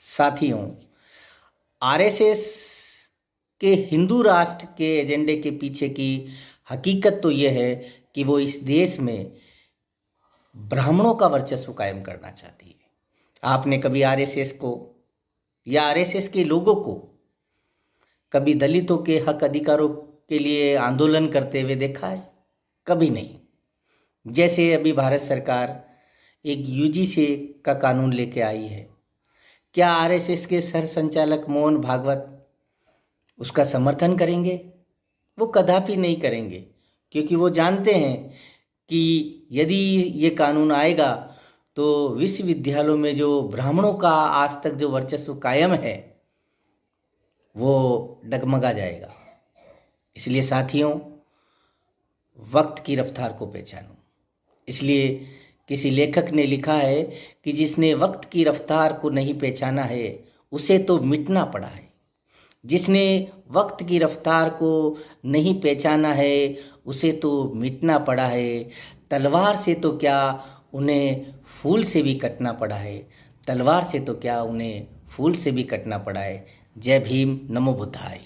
साथियों, आरएसएस के हिंदू राष्ट्र के एजेंडे के पीछे की हकीकत तो यह है कि वो इस देश में ब्राह्मणों का वर्चस्व कायम करना चाहती है। आपने कभी आरएसएस को या आरएसएस के लोगों को कभी दलितों के हक अधिकारों के लिए आंदोलन करते हुए देखा है? कभी नहीं। जैसे अभी भारत सरकार एक यूजीसी का कानून लेके आई है, क्या आरएसएस के सर संचालक मोहन भागवत उसका समर्थन करेंगे? वो कदापि नहीं करेंगे, क्योंकि वो जानते हैं कि यदि ये कानून आएगा तो विश्वविद्यालयों में जो ब्राह्मणों का आज तक जो वर्चस्व कायम है वो डगमगा जाएगा। इसलिए साथियों, वक्त की रफ्तार को पहचानो। इसलिए किसी लेखक ने लिखा है कि जिसने वक्त की रफ्तार को नहीं पहचाना है उसे तो मिटना पड़ा है। जिसने वक्त की रफ्तार को नहीं पहचाना है उसे तो मिटना पड़ा है। तलवार से तो क्या, उन्हें फूल से भी कटना पड़ा है। तलवार से तो क्या, उन्हें फूल से भी कटना पड़ा है। जय भीम, नमो बुद्धाय।